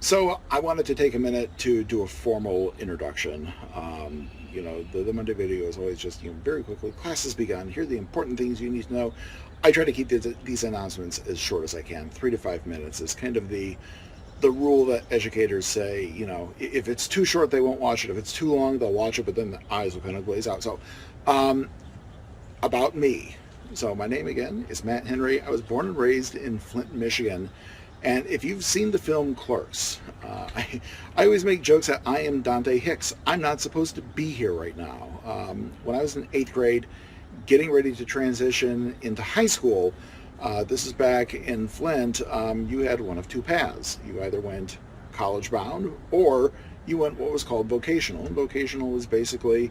So I wanted to take a minute to do a formal introduction. The Monday video is always just, very quickly, class has begun. Here are the important things you need to know. I try to keep these announcements as short as I can. 3 to 5 minutes is kind of the rule that educators say. If it's too short, they won't watch it. If it's too long, they'll watch it, but then the eyes will kind of glaze out. So, about me. So my name again is Matt Henry. I was born and raised in Flint, Michigan. And if you've seen the film Clerks, I always make jokes that I am Dante Hicks. I'm not supposed to be here right now. When I was in 8th grade, getting ready to transition into high school, this is back in Flint, you had one of two paths. You either went college bound or you went what was called vocational. And vocational was basically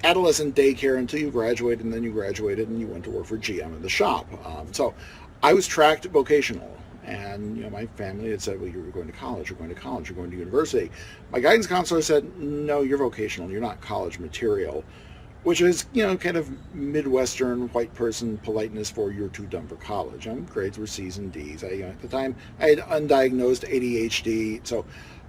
adolescent daycare until you graduated, and then you graduated and you went to work for GM in the shop. So I was tracked vocational. And, my family had said, well, you're going to college, you're going to college, you're going to university. My guidance counselor said, no, you're vocational, you're not college material, which is, kind of Midwestern white person politeness for you're too dumb for college. Grades were C's and D's. At the time, I had undiagnosed ADHD. So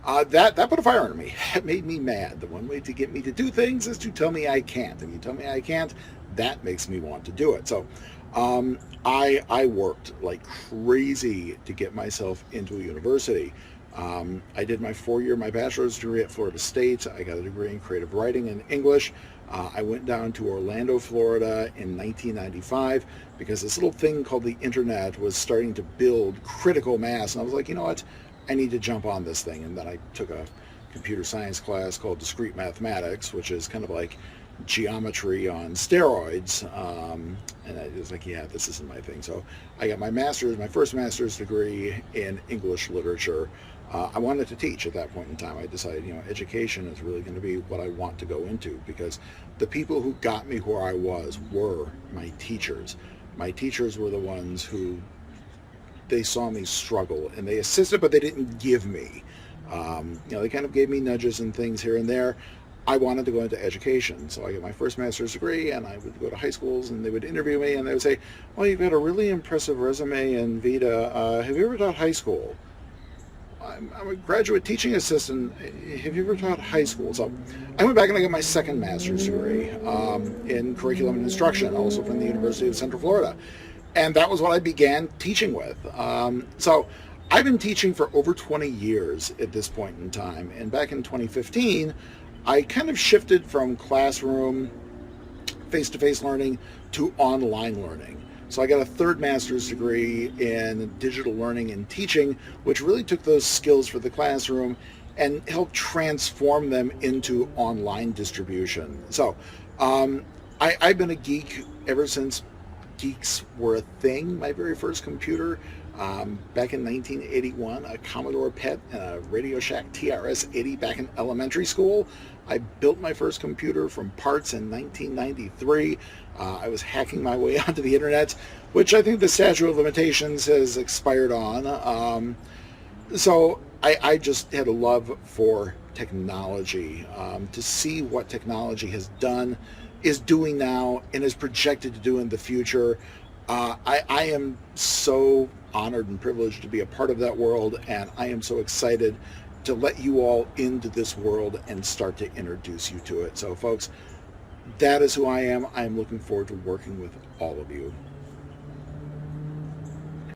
that put a fire under me. It made me mad. The one way to get me to do things is to tell me I can't. If you tell me I can't, that makes me want to do it. So I worked like crazy to get myself into a university. I did my my bachelor's degree at Florida State. I got a degree in creative writing and English. I went down to Orlando, Florida in 1995 because this little thing called the internet was starting to build critical mass. And I was like, you know what? I need to jump on this thing. And then I took a computer science class called discrete mathematics, which is kind of like geometry on steroids, and I was like, yeah, this isn't my thing. So I got my first master's degree in English literature. I wanted to teach at that point in time. I decided, education is really going to be what I want to go into, because the people who got me where I was were my teachers. My teachers were the ones who, they saw me struggle and they assisted, but they didn't give me. They kind of gave me nudges and things here and there. I wanted to go into education, so I got my first master's degree, and I would go to high schools, and they would interview me, and they would say, well, you've got a really impressive resume and Vita. Have you ever taught high school? I'm a graduate teaching assistant. Have you ever taught high school? So I went back and I got my second master's degree in curriculum and instruction, also from the University of Central Florida. And that was what I began teaching with. So I've been teaching for over 20 years at this point in time, and back in 2015, I kind of shifted from classroom, face-to-face learning to online learning. So I got a third master's degree in digital learning and teaching, which really took those skills for the classroom and helped transform them into online distribution. So I've been a geek ever since geeks were a thing. My very first computer, back in 1981, a Commodore PET and a Radio Shack TRS-80 back in elementary school. I built my first computer from parts in 1993. I was hacking my way onto the internet, which I think the statute of limitations has expired on. So I just had a love for technology, to see what technology has done, is doing now, and is projected to do in the future. I am so honored and privileged to be a part of that world, and I am so excited to let you all into this world and start to introduce you to it. So folks, that is who I am. I am looking forward to working with all of you.